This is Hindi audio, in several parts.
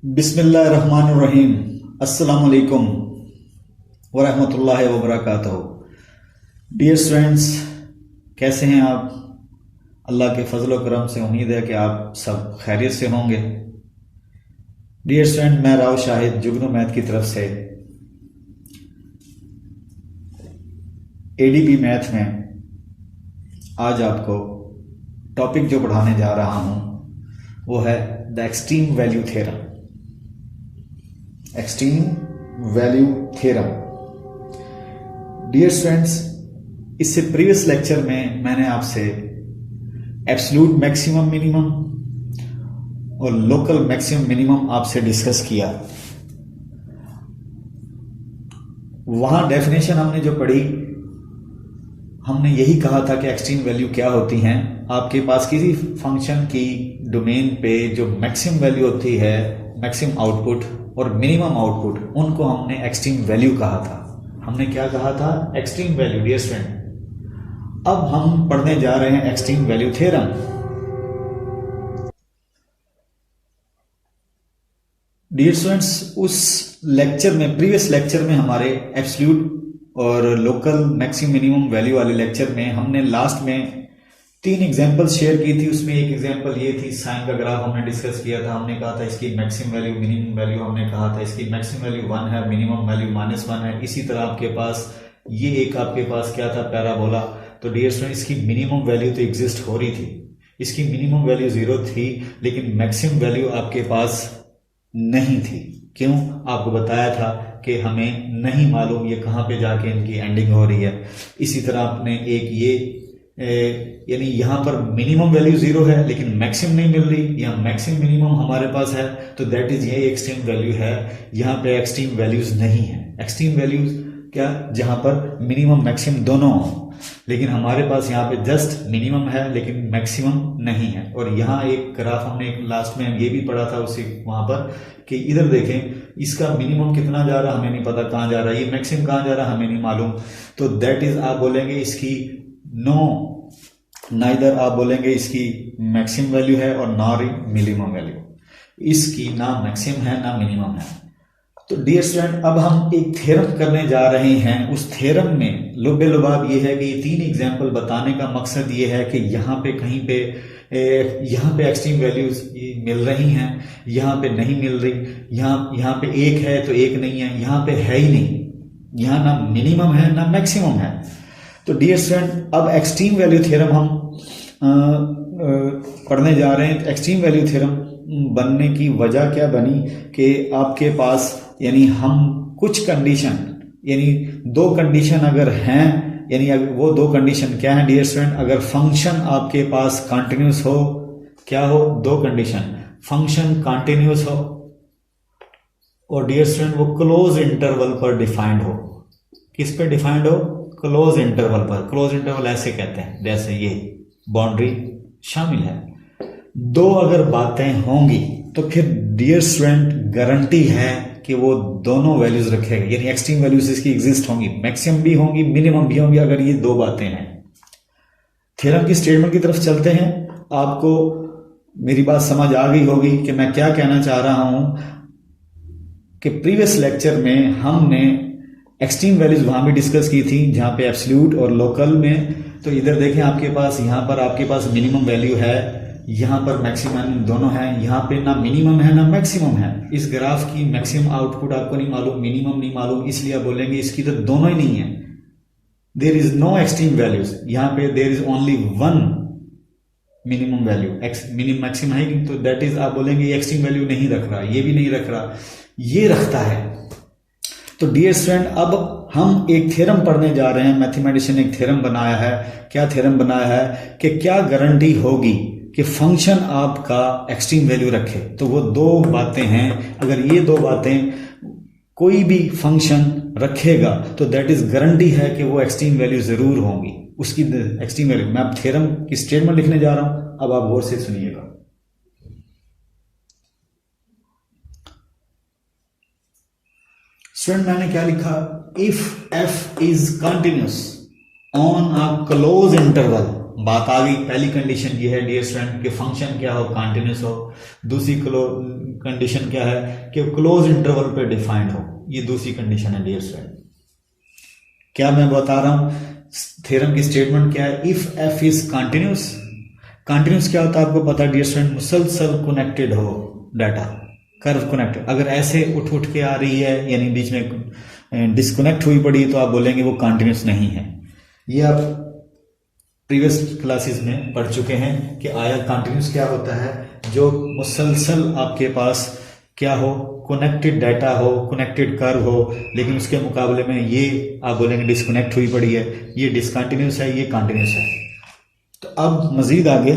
बिस्मिल्लाहिर्रहमानिर्रहीम। अस्सलामु अलैकुम वरहमतुल्लाहि वबरकातुहू। डियर स्टूडेंट्स, कैसे हैं आप? अल्लाह के फजल व करम से उम्मीद है कि आप सब खैरियत से होंगे। डियर स्टूडेंट, मैं राव शाहिद जुगनू मैथ की तरफ से एडीपी मैथ में आज आपको टॉपिक जो पढ़ाने जा रहा हूं वो है the extreme value theorem. Extreme value theorem. Dear students, इससे प्रीवियस लेक्चर में मैंने आपसे एब्सोल्यूट मैक्सिमम मिनिमम और लोकल मैक्सिमम मिनिमम आपसे डिस्कस किया। वहां डेफिनेशन हमने जो पढ़ी, हमने यही कहा था कि एक्सट्रीम वैल्यू क्या होती हैं। आपके पास किसी फंक्शन की डोमेन पे जो मैक्सिमम वैल्यू होती है, मैक्सिमम आउटपुट और मिनिमम आउटपुट, उनको हमने एक्सट्रीम वैल्यू कहा था। हमने क्या कहा था? Extreme value. डियर स्टूडेंट, अब हम पढ़ने जा रहे हैं extreme value theorem. Dear students, उस लेक्चर में, प्रीवियस लेक्चर में हमारे एब्सोल्यूट और लोकल मैक्सिमम मिनिमम वैल्यू वाले लेक्चर में हमने लास्ट में 3 एग्जांपल्स शेयर की थी। उसमें एक एग्जांपल ये थी, साइन का ग्राफ हमने डिस्कस किया था। हमने कहा था इसकी मैक्सिमम वैल्यू मिनिमम वैल्यू, हमने कहा था इसकी मैक्सिमम वैल्यू 1 है, मिनिमम वैल्यू -1 है। इसी तरह आपके पास ये एक आपके पास क्या था? पैराबोला। तो डियर स्टूडेंट, इसकी मिनिमम वैल्यू तो एग्जिस्ट हो रही थी, इसकी मिनिमम वैल्यू 0 थी, लेकिन मैक्सिमम वैल्यू आपके पास नहीं थी। क्यों? आपको बताया था कि हमें नहीं मालूम ये कहां पे जाके इनकी एंडिंग हो रही है। इसी तरह आपने एक ये यानी यहां पर मिनिमम वैल्यू 0 है लेकिन मैक्सिमम नहीं मिल रही, या मैक्सिमम मिनिमम हमारे पास है, तो दैट इज ये एक्सट्रीम वैल्यू है। यहां पे एक्सट्रीम वैल्यूज नहीं है। एक्सट्रीम वैल्यूज क्या? जहां पर मिनिमम मैक्सिमम दोनों हो, लेकिन हमारे पास यहाँ पे जस्ट मिनिमम है लेकिन मैक्सिमम नहीं है। और यहाँ एक ग्राफ हमने लास्ट में ये भी पढ़ा था उसी वहां पर कि इधर देखें, इसका मिनिमम कितना जा रहा हमें नहीं पता कहाँ जा रहा है, ये मैक्सिमम कहाँ जा रहा हमें नहीं मालूम। तो दैट इज आप बोलेंगे इसकी नाइदर आप बोलेंगे इसकी मैक्सिमम वैल्यू है और ना मिनिमम वैल्यू। इसकी ना मैक्सिमम है ना मिनिमम है। तो डियर स्टूडेंट, अब हम एक थ्योरम करने जा रहे हैं। उस थ्योरम में लुबे लुबाब ये है कि ये 3 एग्जाम्पल बताने का मकसद ये है कि यहाँ पे कहीं पे यहाँ पे एक्सट्रीम वैल्यूज मिल रही हैं, यहाँ पे नहीं मिल रही, यहाँ पे एक है तो एक नहीं है, यहाँ पे है ही नहीं, यहाँ ना मिनिमम है ना मैक्सिमम है। तो डियर स्टूडेंट, अब एक्सट्रीम वैल्यू थ्योरम हम पढ़ने जा रहे हैं। एक्सट्रीम वैल्यू थ्योरम बनने की वजह क्या बनी कि आपके पास यानी हम कुछ कंडीशन, यानी 2 कंडीशन अगर हैं, यानी अगर वो 2 कंडीशन क्या है डियर स्टूडेंट? अगर फंक्शन आपके पास कंटिन्यूस हो, क्या हो? 2 कंडीशन, फंक्शन कंटिन्यूस हो और डियर स्टूडेंट वो क्लोज इंटरवल पर डिफाइंड हो। किस पे डिफाइंड हो? क्लोज इंटरवल पर। क्लोज इंटरवल ऐसे कहते हैं जैसे ये बाउंड्री शामिल है। 2 अगर बातें होंगी तो फिर डियर स्टूडेंट गारंटी है कि वो दोनों वैल्यूज रखेगा, यानी एक्सट्रीम वैल्यूज इसकी एग्जिस्ट होंगी, मैक्सिमम भी होंगी मिनिमम भी होंगी, अगर ये 2 बातें हैं। थ्योरम की स्टेटमेंट की तरफ चलते हैं। आपको मेरी बात समझ आ गई होगी कि मैं क्या कहना चाह रहा हूं कि प्रीवियस लेक्चर में हमने एक्सट्रीम वैल्यूज वहां भी डिस्कस की थी जहां पे एब्सोल्यूट और लोकल में। तो इधर देखें, आपके पास यहां पर आपके पास मिनिमम वैल्यू है, यहां पर मैक्सिमम दोनों है, यहां पे ना मिनिमम है ना मैक्सिमम है। इस ग्राफ की मैक्सिमम आउटपुट आपको नहीं मालूम, मिनिमम नहीं मालूम, इसलिए आप बोलेंगे इसकी तो दोनों ही नहीं है। There is no extreme values, यहां पे there is only 1 minimum value, minimum maximum है, तो दैट इज आप बोलेंगे ये एक्सट्रीम वैल्यू नहीं रख रहा, ये भी नहीं रख रहा, ये रखता है। तो डियर स्टूडेंट, अब हम एक थ्योरम पढ़ने जा रहे हैं। मैथमेटिशियन ने एक थ्योरम बनाया है। क्या थ्योरम बनाया है कि क्या गारंटी होगी कि फंक्शन आपका एक्सट्रीम वैल्यू रखे? तो वो 2 बातें हैं। अगर ये 2 बातें कोई भी फंक्शन रखेगा तो दैट इज गारंटी है कि वो एक्सट्रीम वैल्यू जरूर होंगी, उसकी एक्सट्रीम वैल्यू। मैं अब थ्योरम की स्टेटमेंट लिखने जा रहा हूं, अब आप गौर से सुनिएगा। स्टूडेंट, मैंने क्या लिखा? If F is continuous on a close interval, बात आ गई। पहली कंडीशन ये है डियर स्टूडेंट कि फंक्शन क्या हो, कंटिन्यूस हो। दूसरी कंडीशन क्या है कि क्लोज इंटरवल पे डिफाइंड हो। ये दूसरी कंडीशन है डियर स्टूडेंट। क्या मैं बता रहा हूं, थ्योरम की स्टेटमेंट क्या है, if F is continuous. Continuous क्या होता है आपको पता है डियर स्टूडेंट, मुसलसल कनेक्टेड हो डाटा, कर्व कनेक्टेड। अगर ऐसे उठ उठ के आ रही है यानी बीच में डिस्कनेक्ट हुई पड़ी तो आप बोलेंगे वो कंटिन्यूस नहीं है। ये आप प्रीवियस क्लासेस में पढ़ चुके हैं कि आया कंटिन्यूस क्या होता है, जो मुसलसल आपके पास क्या हो, कनेक्टेड डाटा हो, कनेक्टेड कर्व हो, लेकिन उसके मुकाबले में ये आप बोलेंगे डिस्कनेक्ट हुई पड़ी है, ये डिसकंटिन्यूस है, ये कंटिन्यूस है। तो अब मजीद आगे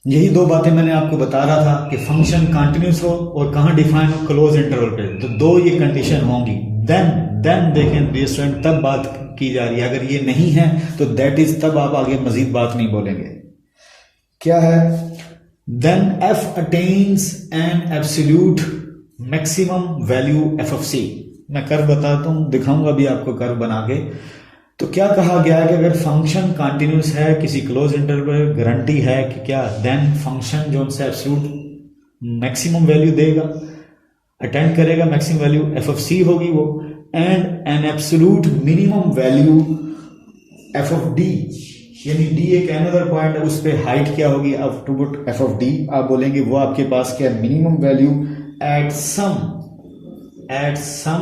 यही दो बातें मैंने आपको बता रहा था कि फंक्शन कंटिन्यूस हो और कहां डिफाइन हो, क्लोज इंटरवल पे। तो दो ये कंडीशन होंगी, देन देखें डियर स्टूडेंट तब बात की जा रही है। अगर ये नहीं है तो दैट इज, तब आप आगे मजीद बात नहीं बोलेंगे। क्या है, then F attains an absolute maximum value F of C. मैं कर्व बताता हूं, दिखाऊंगा भी आपको कर्व बना के। तो क्या कहा गया है कि अगर फंक्शन कंटिन्यूस है किसी क्लोज इंटरवल, गारंटी है कि क्या, देन फंक्शन जो उनसे एब्सोल्यूट मैक्सिमम वैल्यू देगा, अटेंड करेगा, मैक्सिमम वैल्यू एफ ऑफ सी होगी वो, and an absolute minimum value F of D, यानी डी एक अनदर पॉइंट है, उस पे हाइट क्या होगी आउटपुट एफ ऑफ डी, आप बोलेंगे वो आपके पास क्या, minimum value at some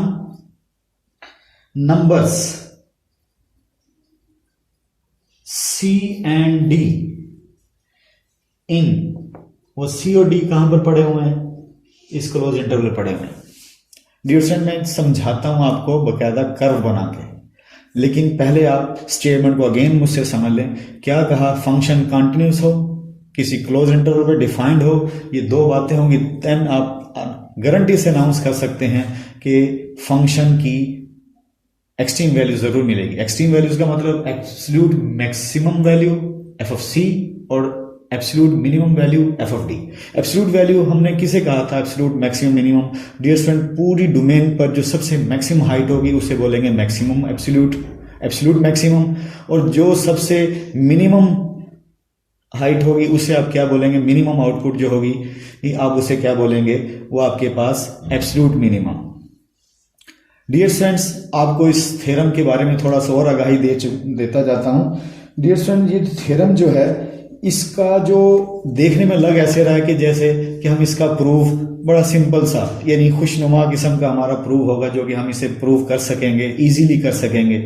numbers C and D in, वो C और D कहां पर पड़े हुए हैं, इस क्लोज इंटरवल पड़े हुए हैं। डियर स्टूडेंट मैं समझाता हूं आपको बकायदा कर्व बना के, लेकिन पहले आप स्टेटमेंट को अगेन मुझसे समझ लें। क्या कहा, फंक्शन कंटिन्यूस हो, किसी क्लोज इंटरवल पे डिफाइंड हो, ये दो बातें होंगी, देन आप गारंटी से अनाउंस कर सकते हैं कि फंक्शन की एक्सट्रीम वैल्यू जरूर मिलेगी। एक्सट्रीम वैल्यूज का मतलब absolute maximum value F of C और absolute minimum value F of D. Absolute value हमने किसे कहा था, absolute maximum minimum. Dear student पूरी डोमेन पर जो सबसे मैक्सिमम हाइट होगी उसे बोलेंगे मैक्सिमम एब्सोल्यूट मैक्सिमम, और जो सबसे मिनिमम हाइट होगी उसे आप क्या बोलेंगे, मिनिमम आउटपुट जो होगी आप उसे क्या बोलेंगे, वो आपके पास एब्सोल्यूट मिनिमम। डियर स्टूडेंट्स आपको इस थ्योरम के बारे में थोड़ा सा और आगाही देता जाता हूं। डियर स्टूडेंट ये थ्योरम जो है इसका जो देखने में लग ऐसे रहा है कि जैसे कि हम इसका प्रूफ बड़ा सिंपल सा यानी खुशनुमा किस्म का हमारा प्रूफ होगा जो कि हम इसे प्रूव कर सकेंगे, इजीली कर सकेंगे।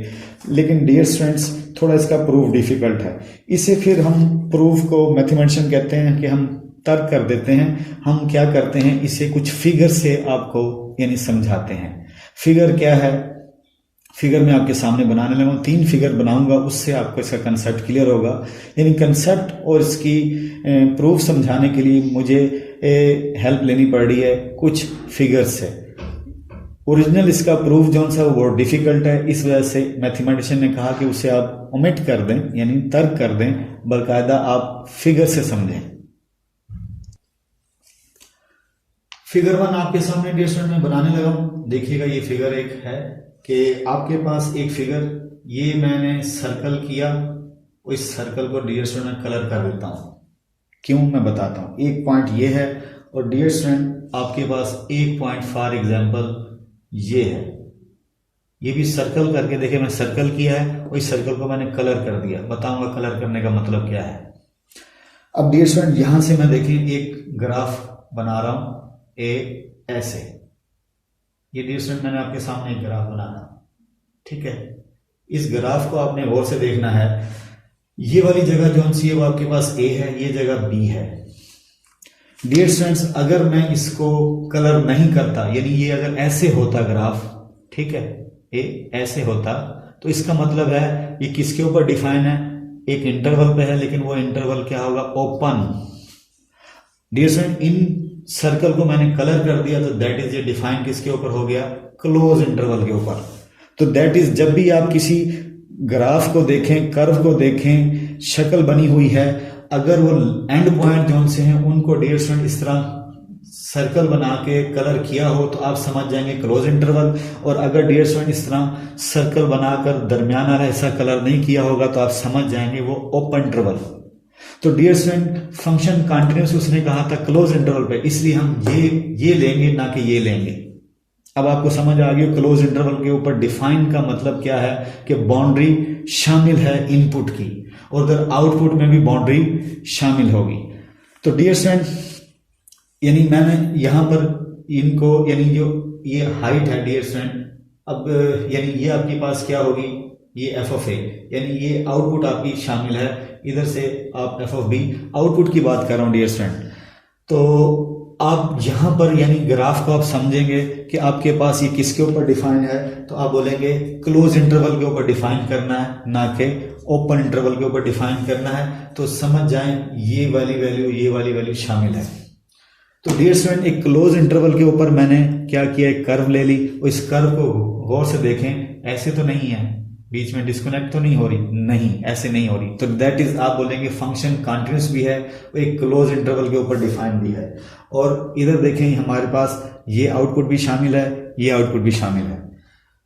लेकिन डियर स्टूडेंट्स थोड़ा इसका प्रूफ डिफिकल्ट है। इसे फिर हम प्रूफ को मैथमेटिशियन कहते हैं कि हम तर्क कर देते हैं। हम क्या करते हैं, इसे कुछ फिगर से आपको यानी समझाते हैं। फिगर क्या है, फिगर मैं आपके सामने बनाने लगा हूं, 3 फिगर बनाऊंगा, उससे आपको इसका कंसेप्ट क्लियर होगा। यानी कंसेप्ट और इसकी प्रूफ समझाने के लिए मुझे हेल्प लेनी पड़ रही है कुछ फिगर से। ओरिजिनल इसका प्रूफ जो सा वो डिफिकल्ट है, इस वजह से मैथमेटिशियन ने कहा कि उसे आप ओमिट कर दें यानी तर्क कर दें, बाकायदा आप फिगर से समझें। फिगर 1 आपके सामने डियर स्टूडेंट में बनाने लगा हूं। देखिएगा ये फिगर एक है कि आपके पास एक फिगर, ये मैंने सर्कल किया, इस सर्कल को डियर स्टूडेंट कलर कर देता हूं। क्यों मैं बताता हूं। एक पॉइंट ये है और डियर स्टूडेंट आपके पास एक पॉइंट फॉर एग्जांपल ये है, ये भी सर्कल करके देखिए मैं सर्कल किया है और इस सर्कल को मैंने कलर कर दिया। बताऊंगा कलर करने का मतलब क्या है। अब डियर स्टूडेंट यहां से मैं देखें एक ग्राफ बना रहा हूं ऐसे, ये डियर स्टूडेंट मैंने आपके सामने एक ग्राफ बनाना, ठीक है। इस ग्राफ को आपने गौर से देखना है। ये वाली जगह जो सी है वो आपके पास ए है, ये जगह बी है। डियर स्टूडेंट्स अगर मैं इसको कलर नहीं करता यानी ये अगर ऐसे होता ग्राफ, ठीक है, ए ऐसे होता, तो इसका मतलब है ये किसके ऊपर डिफाइन है, एक इंटरवल पे है, लेकिन वो इंटरवल क्या होगा, open. Dear student in circle को मैंने कलर कर दिया तो दैट इज ये डिफाइन किसके ऊपर हो गया, क्लोज इंटरवल के ऊपर। तो दैट इज जब भी आप किसी ग्राफ को देखें, कर्व को देखें, शक्ल बनी हुई है, अगर वो एंड पॉइंट जो से हैं उनको डियर स्टूडेंट इस तरह सर्कल बना के कलर किया हो तो आप समझ जाएंगे क्लोज इंटरवल। और अगर डियर स्टूडेंट इस तरह सर्कल बनाकर दरमियान वाला हिस्सा कलर नहीं किया होगा तो आप समझ जाएंगे वो ओपन इंटरवल। तो डियर स्टूडेंट फंक्शन कंटिन्यूस उसने कहा था क्लोज इंटरवल पे, इसलिए हम ये लेंगे ना कि ये लेंगे। अब आपको समझ आ गई क्लोज इंटरवल के ऊपर डिफाइन का मतलब क्या है कि बाउंड्री शामिल है इनपुट की और उधर आउटपुट में भी बाउंड्री शामिल होगी। तो डियर स्टूडेंट यानी मैंने यहां पर इनको यानी जो ये हाइट है डियर स्टूडेंट, अब यानी ये आपके पास क्या होगी, ये एफ ऑफ ए, यानी ये आउटपुट आपकी शामिल है, इधर से आप एफ ऑफ बी आउटपुट की बात कर रहा हूं डियर स्टूडेंट। तो आप यहां पर यानी ग्राफ को आप समझेंगे कि आपके पास ये किसके ऊपर डिफाइन है, तो आप बोलेंगे क्लोज इंटरवल के ऊपर डिफाइन करना है ना कि ओपन इंटरवल के ऊपर डिफाइन करना है। तो समझ जाएं ये वाली वैल्यू ये वाली वैल्यू शामिल है। तो डियर स्टूडेंट एक क्लोज इंटरवल के ऊपर मैंने क्या किया, एक कर्व ले ली और इस कर्व को गौर से देखें, ऐसे तो नहीं है, बीच में डिस्कनेक्ट तो नहीं हो रही, नहीं ऐसे नहीं हो रही। तो दैट इज आप बोलेंगे फंक्शन कंटिन्यूस भी है और एक क्लोज इंटरवल के ऊपर डिफाइन भी है। और इधर देखें हमारे पास ये आउटपुट भी शामिल है, ये आउटपुट भी शामिल है।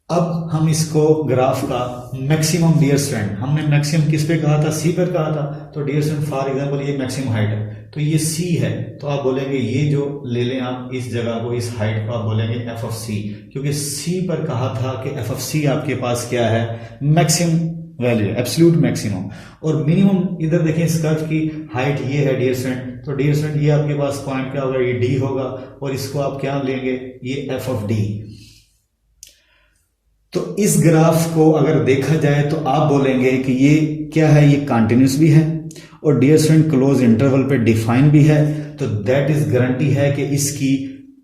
अब हम इसको ग्राफ का मैक्सिमम डियर स्टूडेंट, हमने मैक्सिमम किस पे कहा था, सी पर कहा था। तो डियर स्टूडेंट फॉर एग्जांपल ये मैक्सिमम हाइट है तो ये सी है, तो आप बोलेंगे ये जो ले लें आप इस जगह को, इस हाइट को आप बोलेंगे एफ ऑफ सी, क्योंकि सी पर कहा था कि एफ ऑफ सी आपके पास क्या है, मैक्सिमम वैल्यू, एब्सोल्यूट मैक्सिमम। और मिनिमम इधर देखें इस कर्व की हाइट ये है डियर स्टूडेंट, तो डियर स्टूडेंट ये आपके पास पॉइंट क्या होगा, ये डी होगा और इसको आप क्या लेंगे, ये एफ ऑफ डी। तो इस ग्राफ को अगर देखा जाए तो आप बोलेंगे कि ये क्या है, ये कंटिन्यूस भी है और डियर स्टूडेंट क्लोज इंटरवल पे डिफाइन भी है। तो दैट इज गारंटी है कि इसकी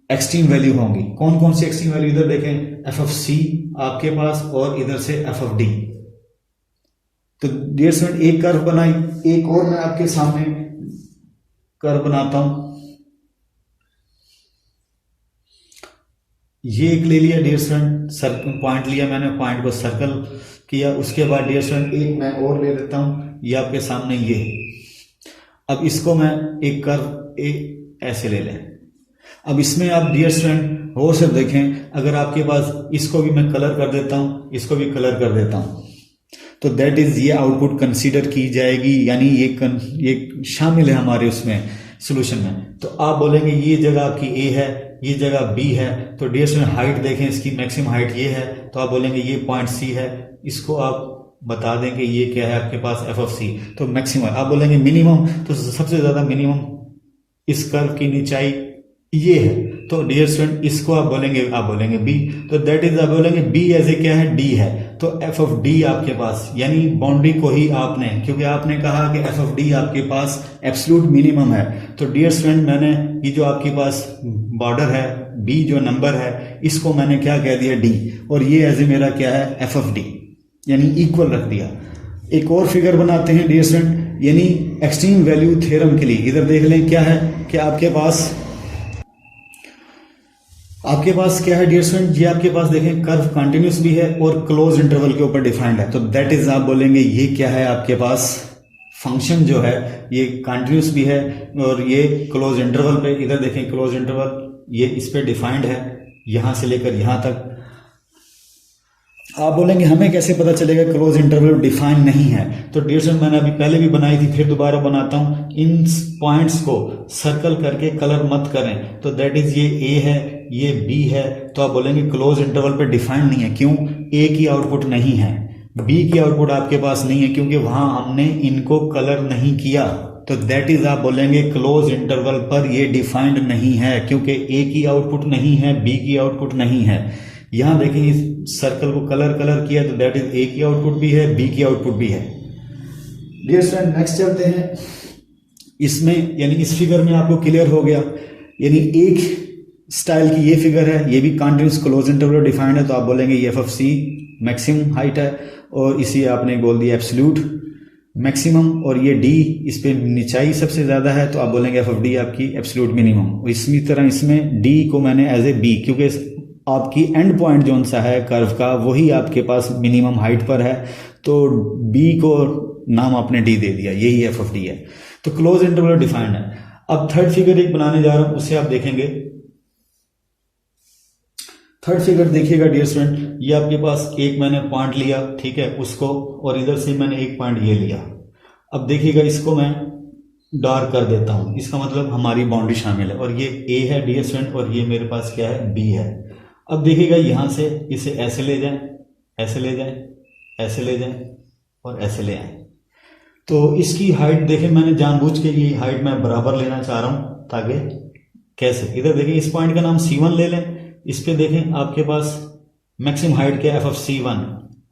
एक्सट्रीम वैल्यू होंगी। कौन कौन सी एक्सट्रीम वैल्यू, इधर देखें एफ ऑफ सी आपके पास और इधर से एफ ऑफ डी। तो डियर स्टूडेंट एक कर्व बनाई, एक और मैं आपके सामने कर्व बनाता हूं। ये एक ले लिया डियर स्टूडेंट, सर्कल पॉइंट लिया मैंने, पॉइंट को सर्कल किया। उसके बाद डियर स्टूडेंट एक मैं और ले लेता हूं, ये आपके सामने ये। अब इसको मैं एक कर्व ऐसे ले लें। अब इसमें आप डियर स्टूडेंट वो सब देखें, अगर आपके पास इसको भी मैं कलर कर देता हूं, इसको भी कलर कर देता हूं, तो दैट इज ये आउटपुट कंसीडर की जाएगी, यानी ये शामिल है हमारे उसमें सोल्यूशन में। तो आप बोलेंगे ये जगह आपकी ए है, ये जगह बी है। तो डियर स्टूडेंट हाइट देखें, इसकी मैक्सिमम हाइट ये है, तो आप बोलेंगे ये पॉइंट सी है, इसको आप बता दें कि ये क्या है आपके पास एफ ऑफ सी। तो मैक्सिमम आप बोलेंगे मिनिमम, तो सबसे ज्यादा मिनिमम इस कर्व की नीचाई ये है, तो डियर स्टूडेंट इसको आप बोलेंगे बी। तो दैट इज आप बोलेंगे बी एज ए क्या है, डी है, तो एफ ऑफ डी आपके पास, यानी बाउंड्री को ही आपने, क्योंकि आपने कहा कि एफ ऑफ डी आपके पास एब्सोल्यूट मिनिमम है। तो डियर स्टूडेंट मैंने ये जो आपके पास बॉर्डर है, बी जो नंबर है, इसको मैंने क्या कह दिया, डी, और ये एज ए मेरा क्या है, एफ ऑफ डी, यानी इक्वल रख दिया। एक और फिगर बनाते हैं डियर स्टूडेंट, यानी एक्सट्रीम वैल्यू थ्योरम के लिए। इधर देख लें क्या है कि आपके पास क्या है डियर स्टूडेंट, ये आपके पास देखें कर्व कंटिन्यूस भी है और क्लोज इंटरवल के ऊपर डिफाइंड है। तो दैट इज आप बोलेंगे ये क्या है आपके पास, फंक्शन जो है ये कंटिन्यूस भी है और ये क्लोज इंटरवल पे, इधर देखें क्लोज इंटरवल ये इस पे डिफाइंड है, यहां से लेकर यहां तक। आप बोलेंगे हमें कैसे पता चलेगा क्लोज इंटरवल डिफाइन नहीं है। तो डियर स्टूडेंट मैंने अभी पहले भी बनाई थी, फिर दोबारा बनाता हूं। इन पॉइंट्स को सर्कल करके कलर मत करें। तो दैट इज ये ए है, ये बी है, तो आप बोलेंगे क्लोज इंटरवल पे डिफाइन नहीं है। क्यों, ए की आउटपुट नहीं है, बी की आउटपुट आपके पास नहीं है, क्योंकि वहां हमने इनको कलर नहीं किया। तो दैट इज आप बोलेंगे क्लोज इंटरवल पर ये डिफाइंड नहीं है, क्योंकि ए की आउटपुट नहीं है, बी की आउटपुट नहीं है। यहां देखें इस सर्कल को कलर किया, तो दैट इज ए की आउटपुट भी है, बी की आउटपुट भी है। डियर स्टूडेंट नेक्स्ट चलते हैं। इसमें यानी इस फिगर में आपको क्लियर हो गया, यानी एक स्टाइल की ये फिगर है, ये भी कंटिन्यूस क्लोज इंटरवल डिफाइंड है। तो आप बोलेंगे ये F of C maximum height है और इसी आपने बोल दिया एब्सोल्यूट मैक्सिमम, और ये डी इस पे निचाई सबसे ज्यादा है, तो आप बोलेंगे एफ ऑफ डी आपकी एब्सोल्यूट मिनिमम। इसी तरह इसमें डी को मैंने एज ए बी, क्योंकि आपकी एंड पॉइंट जो सा है कर्व का वही आपके पास मिनिमम हाइट पर है, तो बी को नाम आपने डी दे दिया, यही एफ ऑफ डी है। तो क्लोज इंटरवल डिफाइंड है। अब थर्ड फिगर एक बनाने जा रहा हूं, उसे आप देखेंगे। थर्ड फिगर देखिएगा डियर स्टूडेंट, ये आपके पास एक मैंने पॉइंट लिया, ठीक है, उसको, और इधर से मैंने एक पॉइंट ये लिया। अब देखिएगा इसको मैं डार्क कर देता हूं, इसका मतलब हमारी बाउंड्री शामिल है, और ये ए है डियर स्टूडेंट, और ये मेरे पास क्या है, बी है। अब देखिएगा यहां से इसे ऐसे ले जाएं, ऐसे ले जाएं, ऐसे ले जाएं और ऐसे ले आए। तो इसकी हाइट देखें, मैंने जानबूझ के ये हाइट मैं बराबर लेना चाह रहा हूं, ताकि कैसे, इधर देखें इस पॉइंट का नाम C1 ले लें, इस पे देखें आपके पास मैक्सिमम हाइट क्या है, FF_C1,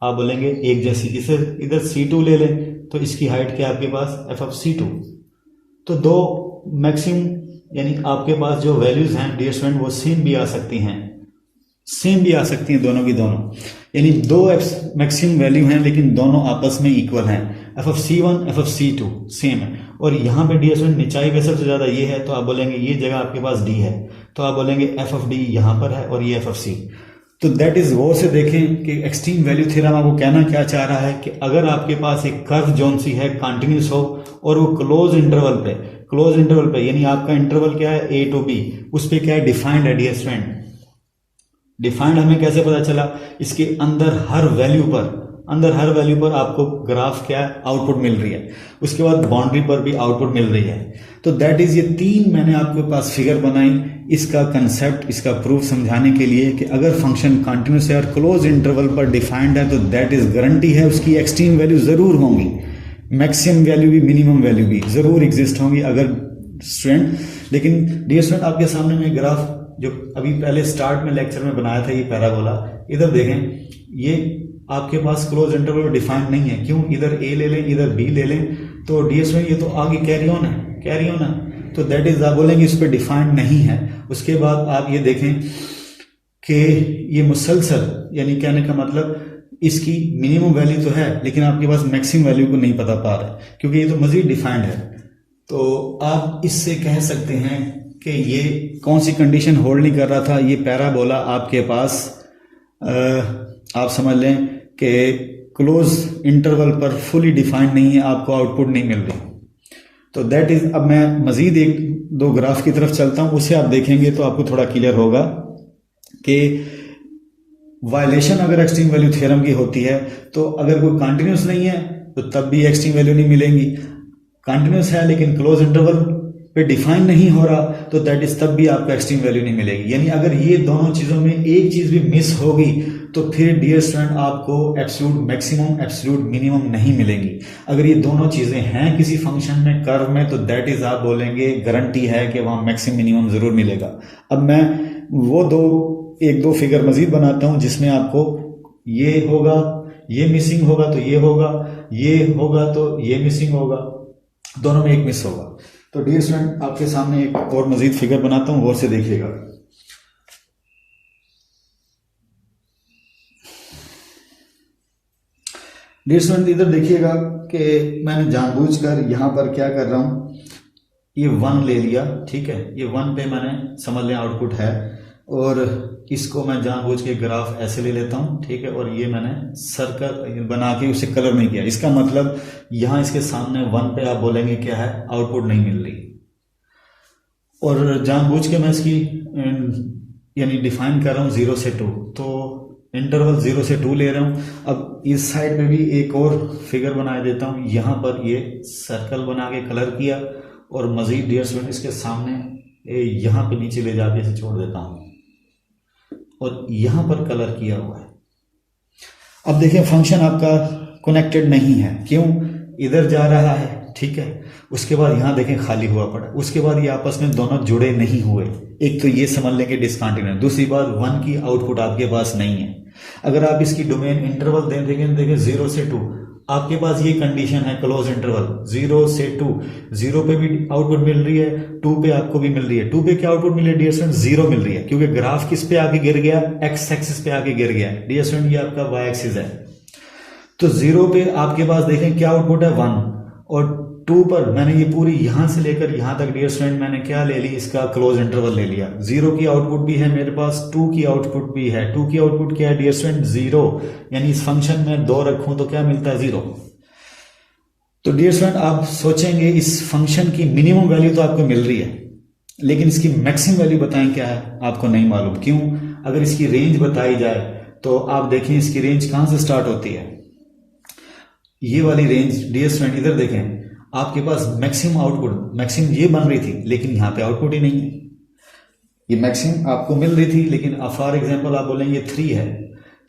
आप बोलेंगे एक जैसी। इसे इधर C2 ले लें तो इसकी हाइट क्या है आपके पास, FF_C2। तो दो मैक्सिमम यानी आपके पास जो वैल्यूज हैं डियर स्टूडेंट वो सेम भी आ सकती हैं, सेम भी आ सकती हैं दोनों की दोनों, यानी दो मैक्सिमम वैल्यू हैं लेकिन दोनों आपस में इक्वल हैं, FF_C1 FF_C2 सेम है। और यहां पे डियर स्टूडेंट निचाई पे सबसे ज्यादा ये है, तो आप बोलेंगे ये जगह आपके पास D है, तो आप बोलेंगे FF_D यहां पर है और ये FF_C। तो दैट इज वो से देखें कि एक्सट्रीम वैल्यू थ्योरम आपको कहना क्या चाह रहा है कि अगर आपके पास एक कर्व जोन सी है कंटिन्यूस हो और वो क्लोज इंटरवल पे यानी आपका इंटरवल क्या है A to B, उस पे क्या है, डिफाइंड है डियर स्टूडेंट। डिफाइंड हमें कैसे पता चला, इसके अंदर हर वैल्यू पर आपको ग्राफ क्या है, आउटपुट मिल रही है, उसके बाद बाउंड्री पर भी आउटपुट मिल रही है। तो दैट इज ये तीन मैंने आपके पास फिगर बनाई इसका कंसेप्ट, इसका प्रूफ समझाने के लिए कि अगर फंक्शन कंटिन्यूस है और क्लोज इंटरवल पर डिफाइंड है तो दैट इज गारंटी है उसकी एक्सट्रीम वैल्यू जरूर होंगी, मैक्सिमम वैल्यू भी मिनिमम वैल्यू भी जरूर एग्जिस्ट होंगी अगर स्टूडेंट। लेकिन डियर स्टूडेंट आपके सामने में ग्राफ जो अभी पहले स्टार्ट में लेक्चर में बनाया था, ये पैराबोला, इधर देखें ये आपके पास क्लोज इंटरवल डिफाइंड नहीं है, क्यों, इधर A ले लें इधर B ले लें, तो डियर स्टूडेंट ये तो आगे कैरी ऑन है, तो दैट इज आप बोलेंगे इस पर डिफाइंड नहीं है। उसके बाद आप ये देखें कि ये मुसलसल, यानी कहने का मतलब इसकी मिनिमम वैल्यू तो है लेकिन आपके पास मैक्सिमम वैल्यू को नहीं पता पा रहे क्योंकि ये तो मजीद डिफाइंड है। तो आप इससे कह सकते हैं कि ये कौन सी कंडीशन होल्ड नहीं कर रहा था, ये पैराबोला आपके पास आप समझ लें कि क्लोज इंटरवल पर फुली डिफाइंड नहीं है, आपको आउटपुट नहीं मिल रही। तो दैट इज, अब मैं मजीद एक दो ग्राफ की तरफ चलता हूं, उसे आप देखेंगे तो आपको थोड़ा क्लियर होगा कि वायलेशन अगर एक्सट्रीम वैल्यू थ्योरम की होती है तो अगर कोई कंटिन्यूस नहीं है तो तब भी एक्सट्रीम वैल्यू नहीं मिलेंगी, कंटिन्यूस है लेकिन क्लोज इंटरवल पे डिफाइन नहीं हो रहा तो दैट इज तब भी आपको एक्सट्रीम वैल्यू नहीं मिलेगी। यानी अगर ये दोनों चीजों में एक चीज भी मिस होगी तो फिर डियर स्टूडेंट आपको एब्सोल्यूट मैक्सिमम एब्सोल्यूट मिनिमम नहीं मिलेंगी। अगर ये दोनों चीजें हैं किसी फंक्शन में, कर्व में, तो दैट इज आप बोलेंगे गारंटी है कि वहां मैक्सिमम मिनिमम जरूर मिलेगा। अब मैं वो एक दो फिगर मजीद बनाता हूं जिसमें आपको ये होगा, ये मिसिंग होगा तो ये होगा, ये होगा तो ये मिसिंग होगा, दोनों में एक मिस होगा। तो डियर स्टूडेंट आपके सामने एक और मजीद फिगर बनाता हूं, गौर से देखिएगा। डियर स्टूडेंट इधर देखिएगा कि मैंने जानबूझकर यहां पर क्या कर रहा हूं, ये 1 ले लिया, ठीक है, ये 1 पे मैंने समझ लिया आउटपुट है, और इसको मैं जानबूझ के ग्राफ ऐसे ले लेता हूं, ठीक है, और ये मैंने सर्कल बना के उसे कलर नहीं किया। इसका मतलब यहां इसके सामने 1 पे आप बोलेंगे क्या है, आउटपुट नहीं मिल रही, और जानबूझ के मैं इसकी यानी डिफाइन कर रहा हूं 0 से 2, तो इंटरवल 0 से 2 ले रहा हूं। अब इस साइड में भी एक और फिगर बना देता हूं, यहां पर ये सर्कल बना के कलर किया, और मजीद डियर स्टूडेंट इसके सामने यहां पे नीचे ले जाके इसे छोड़ देता हूं और यहां पर कलर किया हुआ है। अब देखिए फंक्शन आपका कनेक्टेड नहीं है, क्यों, इधर जा रहा है, ठीक है, उसके बाद यहां देखें खाली हुआ पड़ा, उसके बाद ये आपस में दोनों जुड़े नहीं हुए। एक तो ये समझ लें कि डिसकंटिन्यूअस, दूसरी बात 1 की आउटपुट आपके पास नहीं है। अगर आप इसकी डोमेन इंटरवल देखें 0 से 2, आपके पास ये कंडीशन है क्लोज इंटरवल 0 से 2, 0 पे भी आउटपुट मिल रही है, 2 पे आपको भी मिल रही है। 2 पे क्या आउटपुट मिल रही है डियर स्टूडेंट, 0 मिल रही है, क्योंकि ग्राफ किस पे आके गिर गया, एक्स एक्सिस पे आके गिर गया डियर स्टूडेंट, ये आपका वाई एक्सिस है। तो 0 पे आपके पास देखें क्या आउटपुट है 1, और 2 पर मैंने ये पूरी यहां से लेकर यहां तक डियर स्टूडेंट मैंने क्या ले ली, इसका क्लोज इंटरवल ले लिया। 0 की आउटपुट भी है मेरे पास, 2 की आउटपुट भी है। 2 की आउटपुट क्या है डियर स्टूडेंट, 0, यानी इस फंक्शन में 2 रखूं तो क्या मिलता है, 0। तो डियर स्टूडेंट, आप सोचेंगे इस फंक्शन की मिनिमम वैल्यू तो आपको मिल रही है, लेकिन इसकी मैक्सिमम वैल्यू बताएं क्या है, आपको नहीं मालूम। क्यों? अगर इसकी रेंज बताई जाए तो आप देखें इसकी रेंज कहां से स्टार्ट होती है। ये वाली रेंज डियर स्टूडेंट, इधर देखें, आपके पास मैक्सिमम आउटपुट, मैक्सिमम ये बन रही थी, लेकिन यहां पे आउटपुट ही नहीं है। ये मैक्सिमम आपको मिल रही थी, लेकिन फॉर एग्जांपल आप बोलेंगे 3 है,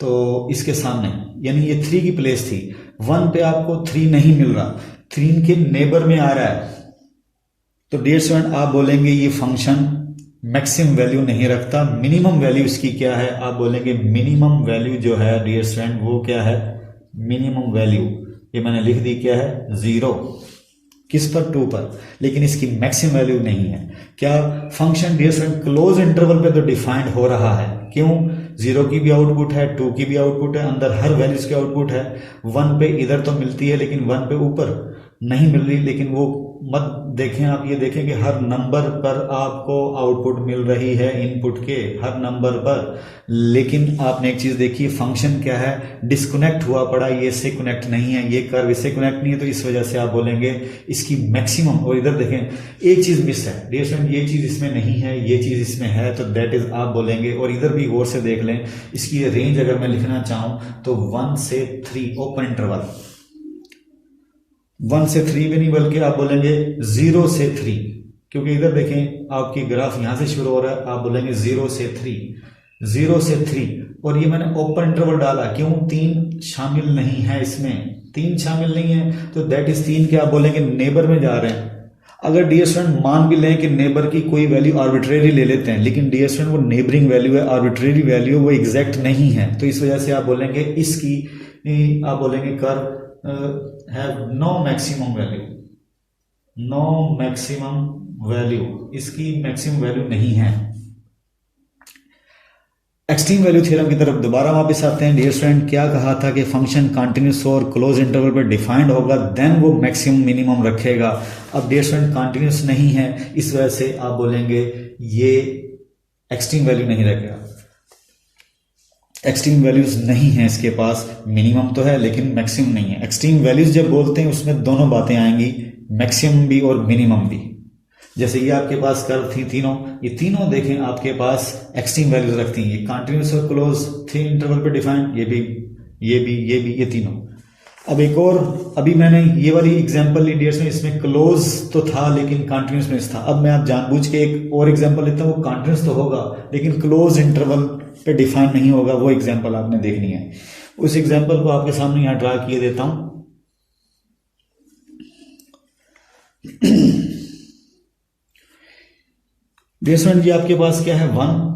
तो इसके सामने यानी ये 3 की प्लेस थी, 1 पे आपको 3 नहीं मिल रहा, 3 के नेबर में आ रहा है, तो डियर स्टूडेंट आप बोलेंगे ये फंक्शन मैक्सिमम वैल्यू नहीं रखता। मिनिमम वैल्यू इसकी क्या है, आप बोलेंगे मिनिमम वैल्यू जो है डियर स्टूडेंट वो क्या है, मिनिमम वैल्यू ये मैंने लिख दी क्या है, 0। किस पर? 2 पर, लेकिन इसकी मैक्सिमम वैल्यू नहीं है। क्या function dear student close interval पे तो डिफाइंड हो रहा है। क्यों? 0 की भी आउटपुट है, 2 की भी आउटपुट है, अंदर हर वैल्यूज की आउटपुट है। 1 पे इधर तो मिलती है, लेकिन 1 पे ऊपर नहीं मिल रही। लेकिन वो मत देखें, आप ये देखें कि हर नंबर पर आपको आउटपुट मिल रही है इनपुट के, हर नंबर पर। लेकिन आपने एक चीज देखी, फंक्शन क्या है, डिस्कनेक्ट हुआ पड़ा, ये इससे कनेक्ट नहीं है, ये कर्व इससे कनेक्ट नहीं है, तो इस वजह से आप बोलेंगे इसकी मैक्सिमम। और इधर देखें एक चीज मिस है डियर स्टूडेंट, ये चीज इसमें नहीं है, ये चीज इसमें है, तो दैट इज आप बोलेंगे। और इधर भी गौर से देख लें, इसकी रेंज अगर मैं लिखना चाहूं तो 1 से 3 ओपन इंटरवल, 1 से 3 भी नहीं, बल्कि आप बोलेंगे 0 से 3, क्योंकि इधर देखें आपकी ग्राफ यहां से शुरू हो रहा है, आप बोलेंगे 0 से 3, 0 से 3। और ये मैंने ओपन इंटरवल डाला, क्यों? 3 शामिल नहीं है इसमें, 3 शामिल नहीं है, तो दैट इज 3 के आप बोलेंगे नेबर में जा रहे हैं। अगर डियर स्टूडेंट मान भी लें कि नेबर की कोई वैल्यू आर्बिट्रेरी ले लेते हैं, लेकिन डियर स्टूडेंट वो नेबरिंग वैल्यू है, आर्बिट्रेरी वैल्यू, वो एग्जैक्ट नहीं है, तो इस वजह से आप बोलेंगे इसकी, आप बोलेंगे curve have no maximum value, no maximum value, इसकी मैक्सिमम वैल्यू नहीं है। एक्सट्रीम वैल्यू थ्योरम की तरफ दोबारा वापस आते हैं। डियर स्टूडेंट, क्या कहा था कि फंक्शन कंटिन्यूस और क्लोज इंटरवल पर डिफाइंड होगा, देन वो मैक्सिमम मिनिमम रखेगा। अब डियर स्टूडेंट कंटिन्यूस नहीं है, इस वजह से आप बोलेंगे ये एक्सट्रीम वैल्यू नहीं रखेगा। एक्सट्रीम वैल्यूज नहीं है इसके पास, मिनिमम तो है लेकिन मैक्सिमम नहीं है। एक्सट्रीम वैल्यूज जब बोलते हैं उसमें दोनों बातें आएंगी, मैक्सिमम भी और मिनिमम भी। जैसे ये आपके पास कर्व थी तीनों, ये तीनों देखें आपके पास एक्सट्रीम वैल्यूज रखती हैं, ये कंटिन्यूस और क्लोज थे इंटरवल पे डिफाइंड, ये भी, ये भी, ये भी, ये तीनों। अब एक और, अभी मैंने ये वाली एग्जांपल ली डियर स्टूडेंट, इसमें क्लोज तो था लेकिन कंटिन्यूस में था। अब मैं आप जानबूझ के एक और एग्जांपल लेता हूँ, वो कंटिन्यूस तो होगा लेकिन क्लोज इंटरवल पे डिफाइन नहीं होगा, वो एग्जांपल आपने देखनी है। उस एग्जांपल को आपके सामने यहां ड्रा किए देता हूं। डियर स्टूडेंट, ये आपके पास क्या है, 1,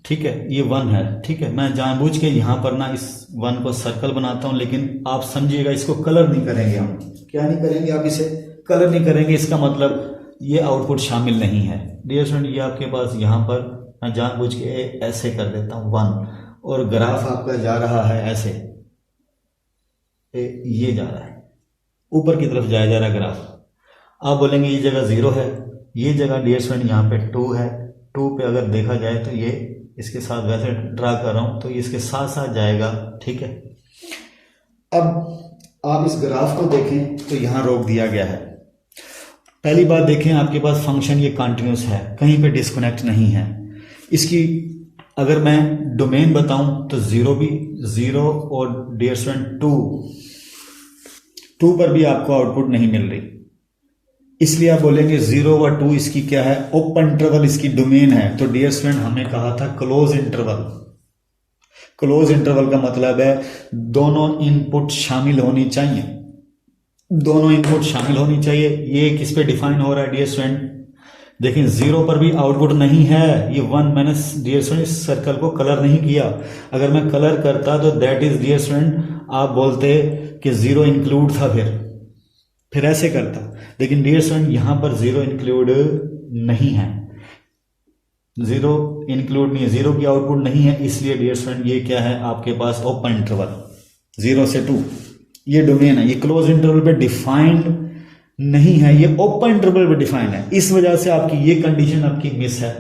ठीक है, ये 1 है, ठीक है। मैं जानबूझ के यहां पर ना इस 1 को सर्कल बनाता हूं, लेकिन आप समझिएगा इसको कलर नहीं करेंगे हम। क्या नहीं करेंगे आप? इसे कलर नहीं करेंगे, इसका मतलब ये आउटपुट शामिल नहीं है। डियर स्टूडेंट, ये आपके पास यहां पर मैं जानबूझ के ऐसे कर देता हूं 1, और ग्राफ आपका जा रहा है ऐसे, ये जा रहा है ऊपर की तरफ जाया जा रहा है ग्राफ। आप बोलेंगे ये जगह 0 है, ये जगह डियर स्टूडेंट यहाँ पे 2 है। 2 पे अगर देखा जाए तो ये इसके साथ वैसे ड्रा कर रहा हूं तो ये इसके साथ साथ जाएगा, ठीक है। अब आप इस ग्राफ को देखें तो यहां रोक दिया गया है। पहली बात देखें, आपके पास फंक्शन ये कंटिन्यूस है, कहीं पे डिस्कनेक्ट नहीं है। इसकी अगर मैं डोमेन बताऊं तो 0 भी 0, और डियर स्टूडेंट 2 पर भी आपको आउटपुट नहीं मिल रही, इसलिए आप बोलेंगे 0 व 2 इसकी क्या है, ओपन इंटरवल इसकी डोमेन है। तो डियर स्टूडेंट, हमने कहा था क्लोज इंटरवल। क्लोज इंटरवल का मतलब है दोनों इनपुट शामिल होनी चाहिए, दोनों इनपुट शामिल होनी चाहिए। ये किस पे डिफाइन हो रहा है डियर स्टूडेंट, देखिए 0 पर भी आउटपुट नहीं है, ये 1, मैंने डियर स्टूडेंट इस सर्कल को कलर नहीं किया। अगर मैं कलर करता तो दैट इज डियर स्टूडेंट, आप बोलते कि 0 इंक्लूड था, फिर ऐसे करता, लेकिन डियर स्टूडेंट यहां पर 0 इंक्लूड नहीं है, 0 इंक्लूड नहीं है, 0 की आउटपुट नहीं है, इसलिए डियर स्टूडेंट ये क्या है आपके पास, ओपन इंटरवल 0 से 2, ये डोमेन है, ये क्लोज इंटरवल पे डिफाइंड नहीं है, ये ओपन इंटरवल पे डिफाइंड है। इस वजह से आपकी ये कंडीशन आपकी मिस है,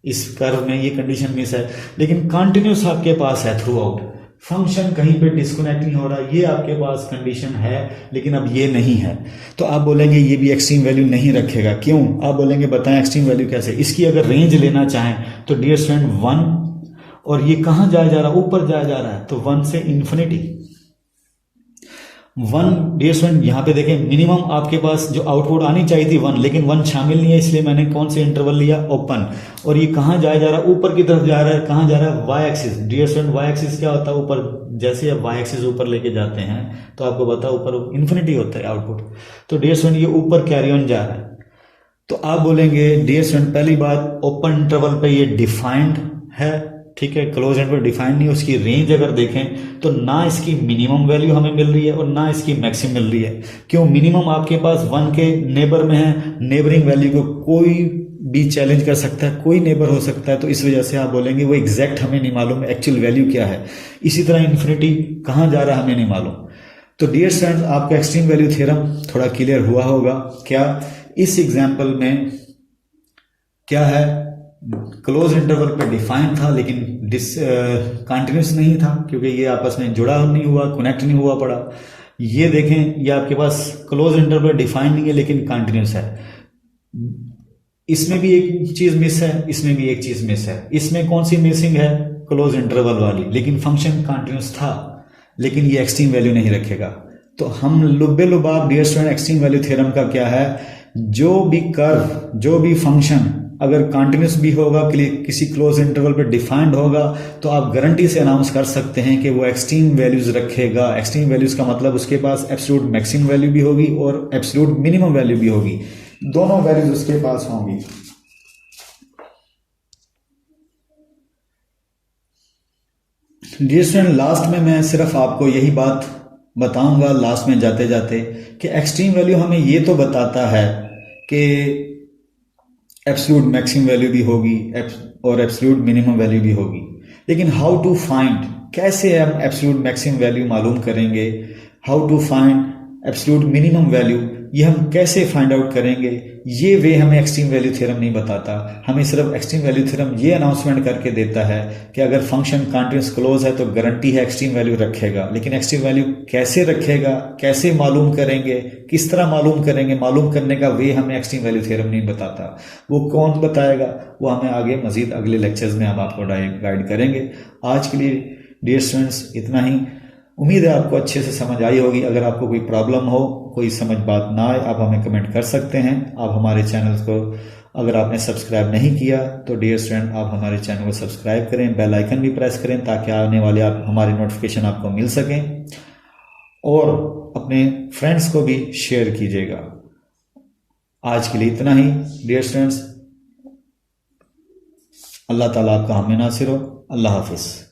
इस कर्व में ये कंडीशन मिस है, लेकिन कंटिन्यूस आपके पास है थ्रू आउट। फंक्शन कहीं पे डिस्कनेक्ट नहीं हो रहा, ये आपके पास कंडीशन है, लेकिन अब ये नहीं है। तो आप बोलेंगे ये भी एक्सट्रीम वैल्यू नहीं रखेगा, क्यों? आप बोलेंगे बताएं एक्सट्रीम वैल्यू कैसे। इसकी अगर रेंज लेना चाहें तो डियर स्टूडेंट 1, और ये कहाँ जाया जा रहा है? ऊपर जाया जा रहा है, तो 1 से इन्फिनिटी। 1 डियर स्टूडेंट यहाँ पे देखें, मिनिमम आपके पास जो आउटपुट आनी चाहिए थी 1, लेकिन 1 शामिल नहीं है, इसलिए मैंने कौन से इंटरवल लिया? ओपन। और ये कहाँ जाया जा रहा है? ऊपर की तरफ जा रहा है। कहाँ जा रहा है? Y axis. Dear student Y axis क्या होता है? ऊपर। जैसे आप वाई एक्सिस ऊपर लेके जाते हैं तो आपको पता है ऊपर इन्फिनिटी होता है आउटपुट। तो डियर स्टूडेंट ये ऊपर कैरी ऑन जा रहा है। तो आप बोलेंगे डियर स्टूडेंट पहली बात, ओपन इंटरवल पे ये डिफाइंड है, ठीक है, क्लोज इंटरवल डिफाइंड नहीं। उसकी रेंज अगर देखें तो ना इसकी मिनिमम वैल्यू हमें मिल रही है और ना इसकी मैक्सिमम मिल रही है। क्यों? मिनिमम आपके पास 1 के नेबर में है, नेबरिंग वैल्यू को कोई भी चैलेंज कर सकता है, कोई नेबर हो सकता है, तो इस वजह से आप बोलेंगे वो एग्जैक्ट हमें नहीं मालूम एक्चुअल वैल्यू क्या है। इसी तरह इन्फिनिटी कहाँ जा रहा है हमें नहीं मालूम। तो डियर स्टूडेंट्स आपका एक्सट्रीम वैल्यू थ्योरम थोड़ा क्लियर हुआ होगा। क्या इस एग्जाम्पल में क्या है? क्लोज इंटरवल पे डिफाइन था, लेकिन कंटिन्यूस नहीं था, क्योंकि ये आपस में जुड़ा नहीं हुआ, कनेक्ट नहीं हुआ पड़ा। ये देखें, ये आपके पास क्लोज इंटरवल डिफाइन नहीं है लेकिन कंटिन्यूस है। इसमें भी एक चीज मिस है, इसमें भी एक चीज मिस है। इसमें कौन सी मिसिंग है? क्लोज इंटरवल वाली, लेकिन फंक्शन कंटिन्यूस था, लेकिन ये एक्सट्रीम वैल्यू नहीं रखेगा। तो हम लुब्बे लुबाब dear student extreme value theorem का क्या है? जो भी कर्व, जो भी फंक्शन अगर कंटिन्यूस भी होगा, किसी क्लोज इंटरवल पे डिफाइंड होगा, तो आप गारंटी से अनाउंस कर सकते हैं कि वो एक्सट्रीम वैल्यूज रखेगा। एक्सट्रीम वैल्यूज का मतलब उसके पास एब्सोल्यूट मैक्सिमम वैल्यू भी होगी और एब्सोल्यूट मिनिमम वैल्यू भी होगी, दोनों वैल्यूज उसके पास होंगी। डियर स्टूडेंट लास्ट में मैं सिर्फ आपको यही बात बताऊंगा लास्ट में जाते जाते कि एक्सट्रीम वैल्यू हमें ये तो बताता है कि एब्सोल्यूट मैक्सिमम वैल्यू भी होगी और एब्सोल्यूट मिनिमम वैल्यू भी होगी, लेकिन हाउ टू फाइंड, कैसे हम एब्सोल्यूट मैक्सिमम वैल्यू मालूम करेंगे, how to find absolute minimum value, ये हम कैसे फाइंड आउट करेंगे, ये वे हमें एक्सट्रीम वैल्यू थ्योरम नहीं बताता। हमें सिर्फ एक्सट्रीम वैल्यू थ्योरम ये अनाउंसमेंट करके देता है कि अगर फंक्शन कंटिन्यूस क्लोज है तो गारंटी है एक्सट्रीम वैल्यू रखेगा, लेकिन एक्सट्रीम वैल्यू कैसे रखेगा, कैसे मालूम करेंगे, किस तरह मालूम करेंगे, मालूम करने का वे हमें एक्सट्रीम वैल्यू थ्योरम नहीं बताता। वो कौन बताएगा? वो हमें आगे मजीद अगले लेक्चर्स में हम आपको गाइड करेंगे। आज के लिए डियर स्टूडेंट्स इतना ही। उम्मीद है आपको अच्छे से समझ आई होगी। अगर आपको कोई प्रॉब्लम हो, कोई समझ बात ना आए, आप हमें कमेंट कर सकते हैं। आप हमारे चैनल को अगर आपने सब्सक्राइब नहीं किया तो डियर स्टूडेंट आप हमारे चैनल को सब्सक्राइब करें, बेल आइकन भी प्रेस करें ताकि आने वाले आप हमारे नोटिफिकेशन आपको मिल सकें, और अपने फ्रेंड्स को भी शेयर कीजिएगा। आज के लिए इतना ही डियर स्टूडेंट्स। अल्लाह ताला आपका हामी नासिर हो। अल्लाह हाफिज़।